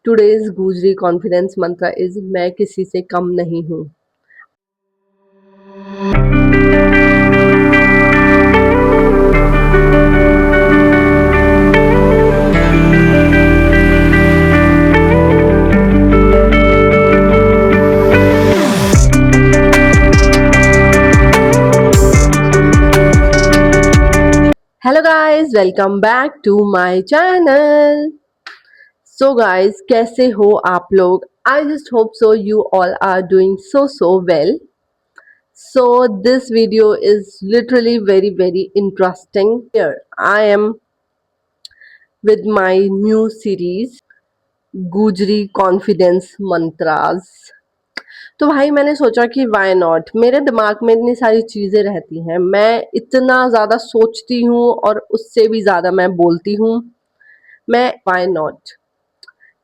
Today's Gujri confidence mantra is मैं किसी से कम नहीं हूँ. Hello guys, welcome back to my channel. So guys, कैसे हो आप लोग? I just hope so you all are doing so well. So this video is literally very interesting. Here I am with my new series गुजरी confidence mantras. तो भाई मैंने सोचा कि वाई नॉट, मेरे दिमाग में इतनी सारी चीजें रहती हैं, मैं इतना ज्यादा सोचती हूँ और उससे भी ज्यादा मैं बोलती हूँ. मैं वाई नॉट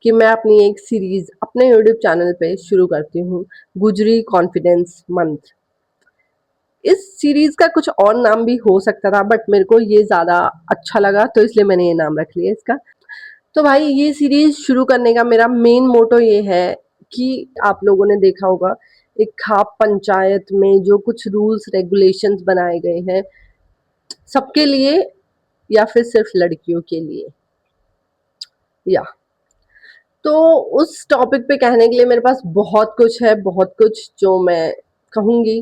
कि मैं अपनी एक सीरीज अपने यूट्यूब चैनल पे शुरू करती हूँ, गुजरी कॉन्फिडेंस मंत्र. इस सीरीज का कुछ और नाम भी हो सकता था बट मेरे को ये ज्यादा अच्छा लगा तो इसलिए मैंने ये नाम रख लिया इसका. तो भाई ये सीरीज शुरू करने का मेरा मेन मोटो ये है कि आप लोगों ने देखा होगा एक खाप पंचायत में जो कुछ रूल्स रेगुलेशंस बनाए गए हैं सबके लिए या फिर सिर्फ लड़कियों के लिए. या तो उस टॉपिक पे कहने के लिए मेरे पास बहुत कुछ है, बहुत कुछ जो मैं कहूंगी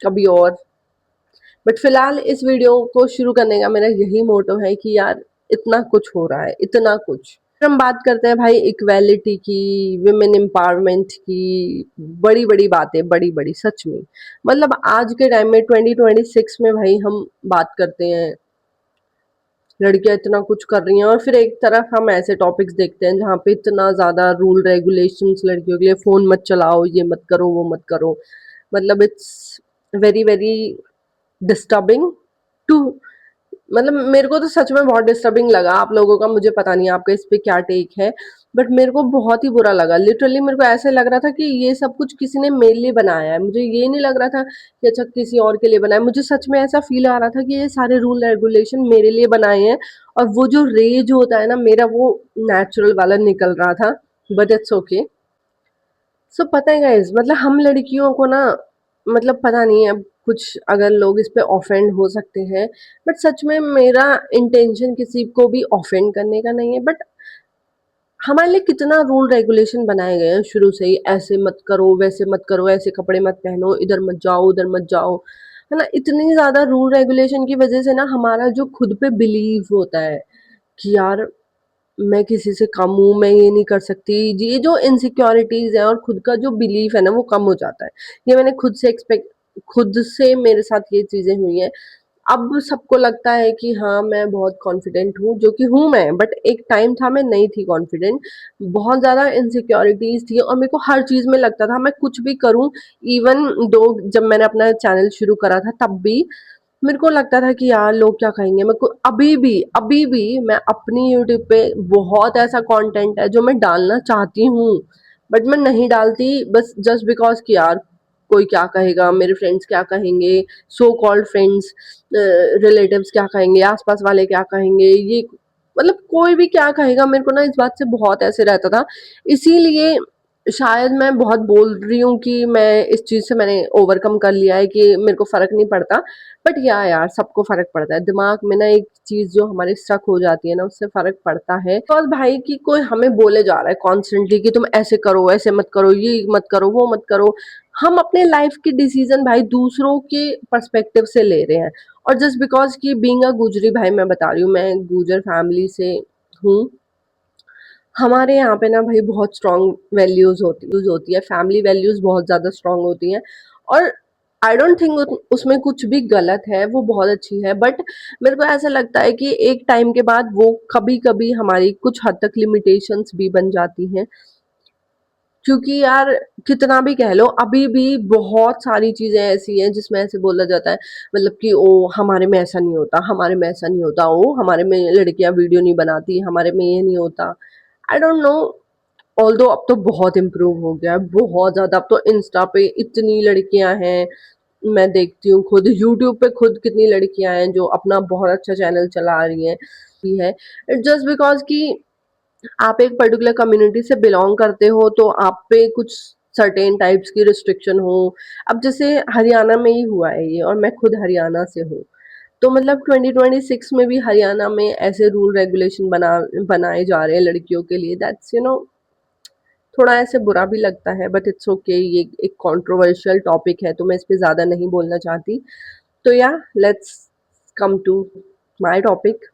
कभी और. बट फिलहाल इस वीडियो को शुरू करने का मेरा यही मोटो है कि यार इतना कुछ हो रहा है, इतना कुछ. हम बात करते हैं भाई इक्वेलिटी की, विमेन एम्पावरमेंट की, बड़ी बड़ी बातें, बड़ी बड़ी सच में. मतलब आज के टाइम में 2026 में भाई हम बात करते हैं लड़कियां इतना कुछ कर रही हैं और फिर एक तरफ हम ऐसे टॉपिक्स देखते हैं जहाँ पे इतना ज्यादा रूल रेगुलेशंस लड़कियों के लिए, फोन मत चलाओ, ये मत करो, वो मत करो. मतलब इट्स वेरी डिस्टर्बिंग टू, मतलब मेरे को तो सच में बहुत डिस्टर्बिंग लगा. आप लोगों का मुझे पता नहीं आपका इस पे क्या टेक है, बट मेरे को बहुत ही बुरा लगा. लिटरली मेरे को ऐसे लग रहा था कि ये सब कुछ किसी ने मेरे लिए बनाया है. मुझे ये नहीं लग रहा था कि अच्छा किसी और के लिए बनाया. मुझे सच में ऐसा फील आ रहा था कि ये सारे रूल रेगुलेशन मेरे लिए बनाए हैं और वो जो रेज होता है ना मेरा, वो नेचुरल वाला निकल रहा था. But it's okay. सो पता है गाइस, मतलब हम लड़कियों को ना, मतलब पता नहीं अब कुछ अगर लोग इस पे ऑफेंड हो सकते हैं, बट सच में मेरा इंटेंशन किसी को भी ऑफेंड करने का नहीं है. बट हमारे लिए कितना रूल रेगुलेशन बनाए गए हैं शुरू से ही, ऐसे मत करो, वैसे मत करो, ऐसे कपड़े मत पहनो, इधर मत जाओ, उधर मत जाओ, है ना. इतनी ज्यादा रूल रेगुलेशन की वजह से ना हमारा जो खुद पे बिलीव होता है कि यार मैं किसी से कम हूँ, मैं ये नहीं कर सकती, ये जो इनसिक्योरिटीज है और खुद का जो बिलीफ है ना वो कम हो जाता है. ये मैंने खुद से मेरे साथ ये चीजें हुई हैं. अब सबको लगता है कि हाँ मैं बहुत कॉन्फिडेंट हूँ, जो कि हूँ मैं, बट एक टाइम था मैं नहीं थी कॉन्फिडेंट. बहुत ज्यादा इनसिक्योरिटीज थी और मेरे को हर चीज में लगता था मैं कुछ भी करूँ. इवन दो जब मैंने अपना चैनल शुरू करा था तब भी मेरे को लगता था कि यार लोग क्या कहेंगे. मेरे को अभी भी मैं अपनी यूट्यूब पे बहुत ऐसा कंटेंट है जो मैं डालना चाहती हूँ बट मैं नहीं डालती, बस जस्ट बिकॉज कि यार कोई क्या कहेगा, मेरे फ्रेंड्स क्या कहेंगे, सो कॉल्ड फ्रेंड्स, रिलेटिव्स क्या कहेंगे, आसपास वाले क्या कहेंगे, ये मतलब कोई भी क्या कहेगा. मेरे को ना इस बात से बहुत ऐसे रहता था. इसीलिए शायद मैं बहुत बोल रही हूँ कि मैं इस चीज से मैंने ओवरकम कर लिया है कि मेरे को फर्क नहीं पड़ता. बट यार सबको फर्क पड़ता है. दिमाग में ना एक चीज जो हमारे स्टक हो जाती है ना उससे फर्क पड़ता है. और भाई कि कोई हमें बोले जा रहा है कॉन्स्टेंटली कि तुम ऐसे करो, ऐसे मत करो, ये मत करो, वो मत करो. हम अपने लाइफ के डिसीजन भाई दूसरों के पर्सपेक्टिव से ले रहे हैं. और जस्ट बिकॉज कि बीइंग अ गुजरी, भाई मैं बता रही हूँ मैं गुजर फैमिली से हूँ. हमारे यहाँ पे ना भाई बहुत स्ट्रॉन्ग वैल्यूज होती है, फैमिली वैल्यूज बहुत ज्यादा स्ट्रॉन्ग होती हैं. और आई डोंट थिंक उसमें कुछ भी गलत है, वो बहुत अच्छी है. बट मेरे को ऐसा लगता है कि एक टाइम के बाद वो कभी कभी हमारी कुछ हद तक लिमिटेशंस भी बन जाती हैं. क्योंकि यार कितना भी कह लो अभी भी बहुत सारी चीजें ऐसी हैं जिसमें ऐसे बोला जाता है, मतलब कि ओ हमारे में ऐसा नहीं होता, हमारे में ऐसा नहीं होता, ओ हमारे में लड़कियां वीडियो नहीं बनाती, हमारे में ये नहीं होता. I don't know. ऑल्दो अब तो बहुत इम्प्रूव हो गया है, बहुत ज्यादा. अब तो इंस्टा पे इतनी लड़कियां हैं, मैं देखती हूँ खुद यूट्यूब पे खुद कितनी लड़कियां हैं जो अपना बहुत अच्छा चैनल चला रही हैं. जस्ट बिकॉज कि आप एक पर्टिकुलर कम्युनिटी से बिलोंग करते हो तो आप पे कुछ सर्टेन टाइप्स की रिस्ट्रिक्शन हो। अब जैसे हरियाणा में ही हुआ है ये, और मैं खुद हरियाणा से हूँ। तो मतलब 2026 में भी हरियाणा में ऐसे रूल रेगुलेशन बनाए जा रहे हैं लड़कियों के लिए। दैट्स थोड़ा ऐसे बुरा भी लगता है, बट इट्स ओके। ये एक कंट्रोवर्शियल टॉपिक है तो मैं इस पे ज़्यादा नहीं बोलना चाहती। तो yeah let's come to my topic.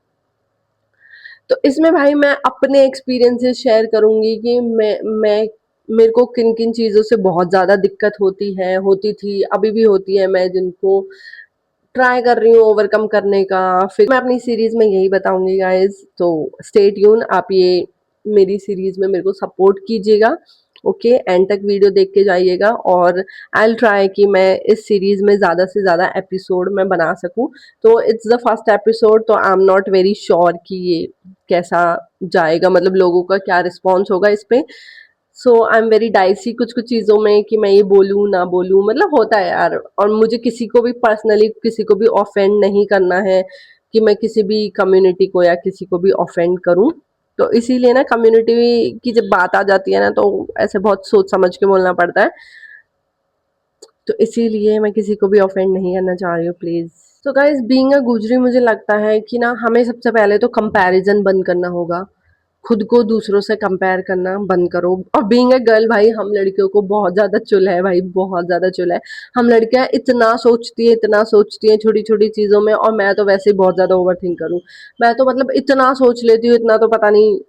तो इसमें भाई मैं अपने एक्सपीरियंसेस शेयर करूँगी कि मैं मेरे को किन-किन चीज़ों से बहुत ज़्यादा दिक्कत होती थी, अभी भी होती है, मैं जिनको ट्राई कर रही हूँ ओवरकम करने का। फिर मैं अपनी सीरीज़ में यही बताऊँगी गाइज़, तो स्टे ट्यून। आप ये मेरी सीरीज़ में मेरे को सपोर्ट कीजिएगा, ओके? एंड तक वीडियो देख के जाइएगा, और आई विल ट्राई कि मैं इस सीरीज़ में ज़्यादा से ज़्यादा एपिसोड मैं बना सकूँ। तो इट्स द फर्स्ट एपिसोड, तो I am not very sure कि ये कैसा जाएगा, मतलब लोगों का क्या रिस्पॉन्स होगा इस पे। सो आई एम वेरी डाइसी कुछ कुछ चीज़ों में कि मैं ये बोलूँ ना बोलूँ, मतलब होता है यार। और मुझे किसी को भी पर्सनली किसी को भी ऑफेंड नहीं करना है कि मैं किसी भी कम्युनिटी को या किसी को भी ऑफेंड करूँ। तो इसीलिए ना कम्युनिटी की जब बात आ जाती है ना, तो ऐसे बहुत सोच समझ के बोलना पड़ता है। तो इसीलिए मैं किसी को भी ऑफेंड नहीं करना चाह रही हूँ, प्लीज़। तो गाइस, बीइंग अ गुजरी मुझे लगता है कि ना हमें सबसे पहले तो कंपैरिजन बंद करना होगा। खुद को दूसरों से कंपेयर करना बंद करो। और बीइंग अ गर्ल भाई, हम लड़कियों को बहुत ज़्यादा चुल है भाई, बहुत ज़्यादा चुल है। हम लड़कियाँ इतना सोचती हैं छोटी-छोटी चीज़ों में, और मैं तो वैसे ही बहुत ज़्यादा ओवरथिंकर हूँ। मैं तो मतलब इतना सोच लेती हूँ, इतना तो पता नहीं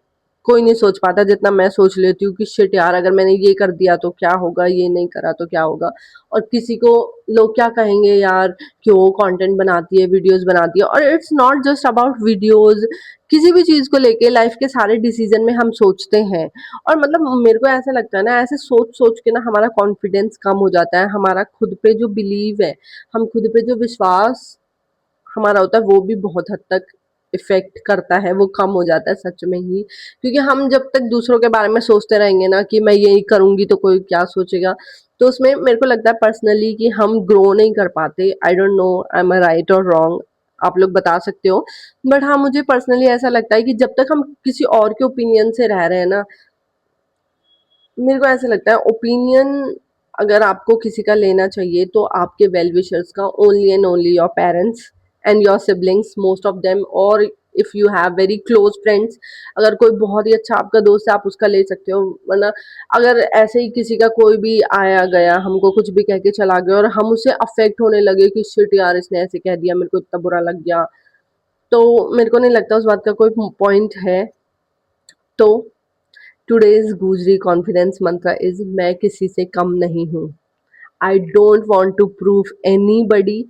कोई नहीं सोच पाता जितना मैं सोच लेती हूँ कि शिट यार, अगर मैंने ये कर दिया तो क्या होगा, ये नहीं करा तो क्या होगा, और किसी को लोग क्या कहेंगे यार, क्यों कंटेंट बनाती है, वीडियोस बनाती है। और it's not just about videos, किसी भी चीज़ को लेके लाइफ के सारे डिसीजन में हम सोचते हैं। और मतलब मेरे को ऐसा लगता है ना, ऐसे सोच-सोच के ना हमारा कॉन्फिडेंस कम हो जाता है, हमारा खुद पे जो बिलीव है, हम खुद पे जो विश्वास हमारा होता है, वो भी बहुत हद तक इफ़ेक्ट करता है, वो कम हो जाता है सच में ही। क्योंकि हम जब तक दूसरों के बारे में सोचते रहेंगे ना कि मैं यही करूँगी तो कोई क्या सोचेगा, तो उसमें मेरे को लगता है पर्सनली कि हम ग्रो नहीं कर पाते। I don't know I am right और रॉन्ग, आप लोग बता सकते हो। बट हाँ, मुझे पर्सनली ऐसा लगता है कि जब तक हम किसी और के ओपिनियन से रह रहे हैं ना, मेरे को ऐसा लगता है ओपिनियन अगर आपको किसी का लेना चाहिए तो आपके वेल विशर्स का, only and only your parents and your siblings, most of them. और if you have very close friends, अगर कोई बहुत ही अच्छा आपका दोस्त है, आप उसका ले सकते हो। वरना अगर ऐसे ही किसी का कोई भी आया गया हमको कुछ भी कह के चला गया और हम उससे अफेक्ट होने लगे कि शिट यार, इसने ऐसे कह दिया, मेरे को इतना बुरा लग गया, तो मेरे को नहीं लगता उस बात का कोई पॉइंट है। तो टुडेज गुजरी कॉन्फिडेंस मंत्र इज, मैं किसी से कम नहीं हूँ। I don't want to prove anybody,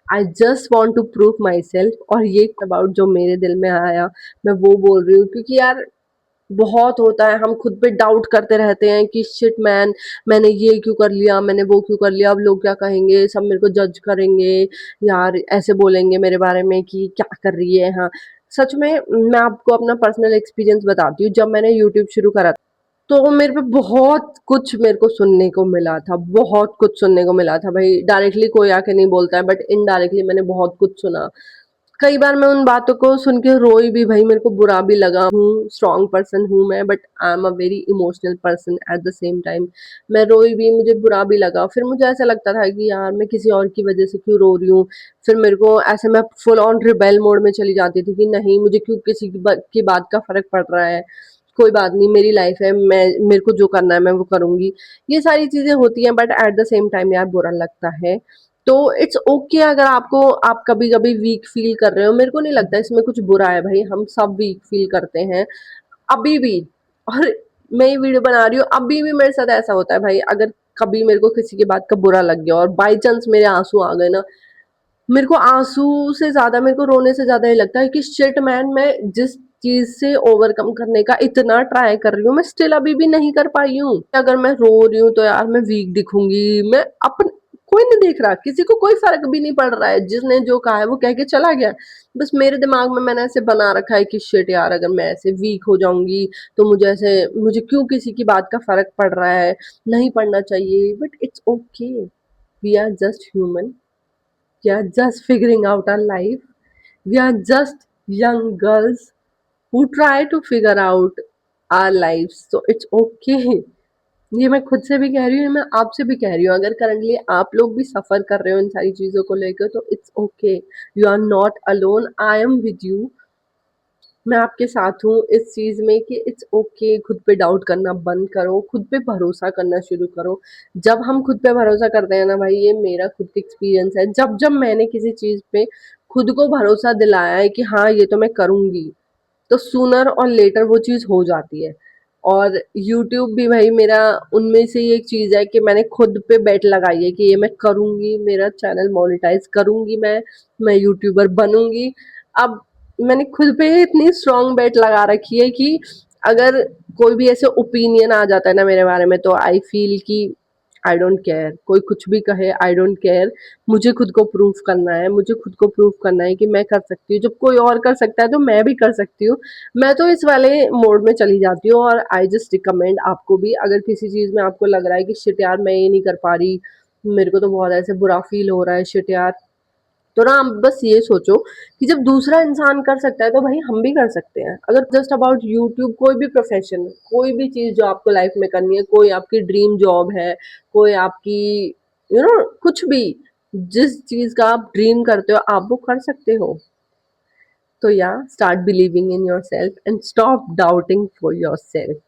I just want to prove myself. और ये अबाउट जो मेरे दिल में आया, मैं वो बोल रही हूँ। क्योंकि यार बहुत होता है, हम खुद पे डाउट करते रहते हैं कि शिट मैन, मैंने ये क्यों कर लिया, मैंने वो क्यों कर लिया, अब लोग क्या कहेंगे, सब मेरे को जज करेंगे, यार ऐसे बोलेंगे मेरे बारे में कि क्या कर रही है। हाँ, सच में मैं आपको अपना पर्सनल एक्सपीरियंस बताती हूँ। जब मैंने यूट्यूब शुरू करा तो मेरे पे बहुत कुछ मेरे को सुनने को मिला था, बहुत कुछ सुनने को मिला था भाई। डायरेक्टली कोई आके नहीं बोलता है, बट इनडायरेक्टली मैंने बहुत कुछ सुना। कई बार मैं उन बातों को सुन के रोई भी भाई, मेरे को बुरा भी लगा। हूँ स्ट्रॉन्ग पर्सन हूँ मैं, but I am a very emotional person at the same time. मैं रोई भी, मुझे बुरा भी लगा। फिर मुझे ऐसा लगता था कि यार मैं किसी और की वजह से क्यों रो रही हूँ। फिर मेरे को ऐसे, मैं फुल ऑन रिबेल मोड में चली जाती थी कि नहीं, मुझे क्यों किसी की बात का फर्क पड़ रहा है, कोई बात नहीं, मेरी लाइफ है, मैं मेरे को जो करना है मैं वो करूंगी। ये सारी चीजें होती हैं, but at the same time यार बुरा लगता है। तो इट्स ओके अगर आपको, आप कभी कभी वीक फील कर रहे हो, मेरे को नहीं लगता इसमें कुछ बुरा है भाई, हम सब वीक फील करते हैं अभी भी। और मैं ये वीडियो बना रही हूँ, अभी भी मेरे साथ ऐसा होता है भाई। अगर कभी मेरे को किसी की बात का बुरा लग गया और बाई चांस मेरे आंसू आ गए ना, मेरे को आंसू से ज्यादा, मेरे को रोने से ज्यादा ये लगता है कि शिट मैन, मैं जिस चीज से ओवरकम करने का इतना ट्राई कर रही हूँ, मैं स्टिल अभी भी नहीं कर पाई हूँ। अगर मैं रो रही हूँ तो यार मैं वीक दिखूंगी, मैं अपन, कोई नहीं देख रहा, किसी को कोई फर्क भी नहीं पड़ रहा है, जिसने जो कहा है वो कह के चला गया। बस मेरे दिमाग में मैंने ऐसे बना रखा है कि शिट यार, अगर मैं ऐसे वीक हो जाऊंगी तो मुझे ऐसे, मुझे क्यों किसी की बात का फर्क पड़ रहा है, नहीं पड़ना चाहिए। But it's okay, we are just human, we are just figuring out our life. We are just young girls who try to figure out. Our lifes, so it's okay. ये मैं खुद से भी कह रही हूँ, मैं आपसे भी कह रही हूँ, अगर करंटली आप लोग भी सफर कर रहे हो इन सारी चीजों को लेकर तो it's okay, you are not alone, I am with you. मैं आपके साथ हूँ इस चीज में कि इट्स ओके, खुद पे डाउट करना बंद करो, खुद पे भरोसा करना शुरू करो। जब हम खुद पे भरोसा करते हैं ना भाई, ये मेरा खुद का एक्सपीरियंस है, जब जब मैंने किसी चीज पे खुद को भरोसा दिलाया है कि हाँ ये तो मैं करूंगी, तो सूनर और लेटर वो चीज़ हो जाती है। और यूट्यूब भी भाई मेरा उनमें से ही एक चीज़ है कि मैंने खुद पे बेट लगाई है कि ये मैं करूँगी, मेरा चैनल मोनेटाइज करूँगी, मैं यूट्यूबर बनूँगी। अब मैंने खुद पे इतनी स्ट्रॉन्ग बेट लगा रखी है कि अगर कोई भी ऐसे ओपिनियन आ जाता है ना मेरे बारे में, तो आई फील कि आई डोंट केयर, कोई कुछ भी कहे आई डोंट केयर। मुझे खुद को प्रूफ करना है, मुझे खुद को प्रूफ करना है कि मैं कर सकती हूँ, जब कोई और कर सकता है तो मैं भी कर सकती हूँ। मैं तो इस वाले मोड में चली जाती हूँ, और आई जस्ट रिकमेंड आपको भी, अगर किसी चीज़ में आपको लग रहा है कि शिट यार मैं ये नहीं कर पा रही, मेरे को तो बहुत ऐसे बुरा फील हो रहा है, शिट यार, तो ना आप बस ये सोचो कि जब दूसरा इंसान कर सकता है तो भाई हम भी कर सकते हैं। अगर जस्ट अबाउट यूट्यूब, कोई भी प्रोफेशन, कोई भी चीज़ जो आपको लाइफ में करनी है, कोई आपकी ड्रीम जॉब है, कोई आपकी कुछ भी, जिस चीज़ का आप ड्रीम करते हो आप वो कर सकते हो। तो yeah start believing in yourself and stop doubting for yourself.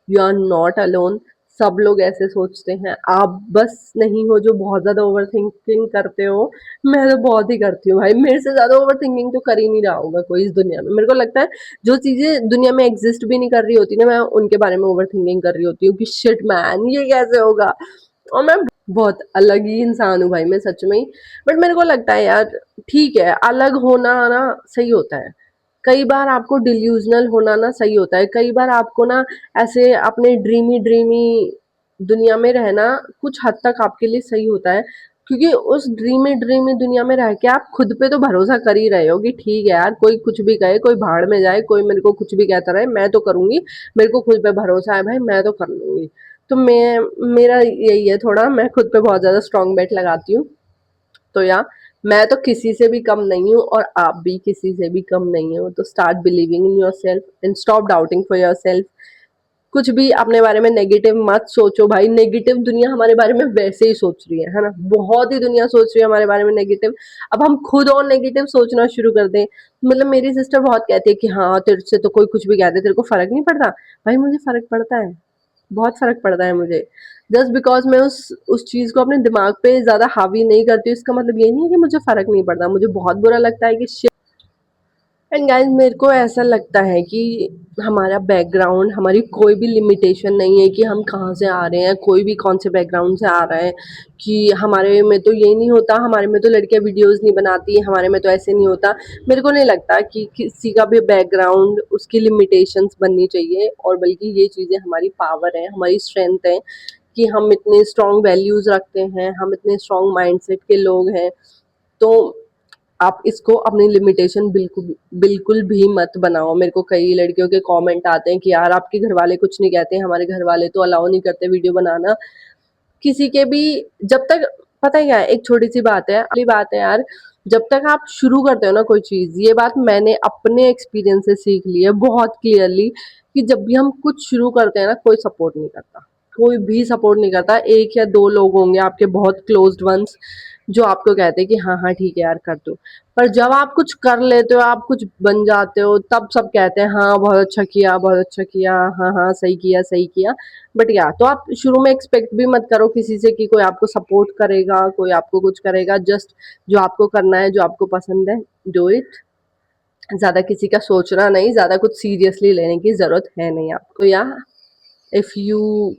You are not alone. सब लोग ऐसे सोचते हैं, आप बस नहीं हो जो बहुत ज्यादा ओवर थिंकिंग करते हो। मैं तो बहुत ही करती हूँ भाई, मेरे से ज्यादा ओवर थिंकिंग तो कर ही नहीं रहा होगा कोई इस दुनिया में। मेरे को लगता है जो चीजें दुनिया में एग्जिस्ट भी नहीं कर रही होती ना, मैं उनके बारे में ओवर थिंकिंग कर रही होती हूँ कि शिट मैन ये कैसे होगा। और मैं बहुत अलग ही इंसान हूँ भाई, मैं सच में ही। बट मेरे को लगता है यार, ठीक है, अलग होना ना सही होता है। कई बार आपको डिल्यूजनल होना ना सही होता है, कई बार आपको ना ऐसे अपने ड्रीमी ड्रीमी दुनिया में रहना कुछ हद तक आपके लिए सही होता है, क्योंकि उस ड्रीमी ड्रीमी दुनिया में रह के आप खुद पे तो भरोसा कर ही रहे हो कि ठीक है यार, कोई कुछ भी कहे, कोई भाड़ में जाए, कोई मेरे को कुछ भी कहता रहे, मैं तो करूंगी, मेरे को खुद पे भरोसा है भाई, मैं तो कर लूंगी। तो मेरा यही है, थोड़ा मैं खुद पे बहुत ज्यादा स्ट्रांग बेट लगाती हूँ। तो या मैं तो किसी से भी कम नहीं हूँ, और आप भी किसी से भी कम नहीं हो। तो start believing in yourself and stop doubting for your self. कुछ भी अपने बारे में नेगेटिव मत सोचो भाई, नेगेटिव दुनिया हमारे बारे में वैसे ही सोच रही है ना, बहुत ही दुनिया सोच रही है हमारे बारे में नेगेटिव। अब हम खुद और नेगेटिव सोचना शुरू कर दें, मतलब मेरी सिस्टर बहुत कहती है कि हाँ तेरे से तो कोई कुछ भी कहते, तेरे को फर्क नहीं पड़ता। भाई मुझे फर्क पड़ता है, बहुत फर्क पड़ता है मुझे। जस्ट बिकॉज मैं उस चीज को अपने दिमाग पे ज्यादा हावी नहीं करती हूँ, इसका मतलब ये नहीं है कि मुझे फर्क नहीं पड़ता। मुझे बहुत बुरा लगता है कि एंड गाइस, मेरे को ऐसा लगता है कि हमारा बैकग्राउंड हमारी कोई भी लिमिटेशन नहीं है कि हम कहाँ से आ रहे हैं, कोई भी कौन से बैकग्राउंड से आ रहा है। कि हमारे में तो ये नहीं होता, हमारे में तो लड़कियां वीडियोस नहीं बनाती, हमारे में तो ऐसे नहीं होता। मेरे को नहीं लगता कि किसी का भी बैकग्राउंड उसकी लिमिटेशंस बननी चाहिए, और बल्कि ये चीज़ें हमारी पावर है, हमारी स्ट्रेंथ है कि हम इतने स्ट्रॉन्ग वैल्यूज़ रखते हैं, हम इतने स्ट्रॉन्ग माइंडसेट के लोग हैं। तो आप इसको अपनी लिमिटेशन बिल्कुल बिल्कुल भी मत बनाओ। मेरे को कई लड़कियों के कमेंट आते हैं कि यार आपके घर वाले कुछ नहीं कहते, हमारे घर वाले तो अलाउ नहीं करते वीडियो बनाना किसी के भी। जब तक, पता है क्या है, एक छोटी सी बात है, अगली बात है यार, जब तक आप शुरू करते हो ना कोई चीज, ये बात मैंने अपने एक्सपीरियंस से सीख ली है बहुत क्लियरली, कि जब भी हम कुछ शुरू करते हैं ना, कोई सपोर्ट नहीं करता, कोई भी सपोर्ट नहीं करता। एक या दो लोग होंगे आपके बहुत क्लोज्ड वंस जो आपको कहते हैं कि हाँ हाँ ठीक है यार कर दो। पर जब आप कुछ कर लेते हो, आप कुछ बन जाते हो, तब सब कहते हैं हाँ बहुत अच्छा किया, बहुत अच्छा किया, हाँ हाँ सही किया सही किया। बट या तो आप शुरू में एक्सपेक्ट भी मत करो किसी से कि कोई आपको सपोर्ट करेगा, कोई आपको कुछ करेगा। जस्ट जो आपको करना है, जो आपको पसंद है, डू इट। ज्यादा किसी का सोचना नहीं, ज्यादा कुछ सीरियसली लेने की जरूरत है नहीं आपको। तो yeah if you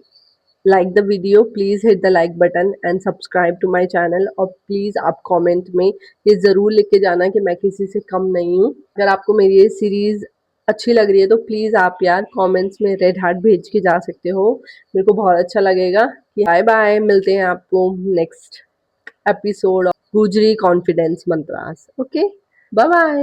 like the video, please hit the like button and subscribe to my channel. और प्लीज आप कमेंट में ये जरूर लिख के जाना कि मैं किसी से कम नहीं हूँ। अगर आपको मेरी ये सीरीज अच्छी लग रही है तो प्लीज आप यार कमेंट्स में रेड हार्ट भेज के जा सकते हो, मेरे को बहुत अच्छा लगेगा। बाय बाय, मिलते हैं आपको नेक्स्ट एपिसोड ऑफ गुजरी confidence mantras. Okay, bye bye.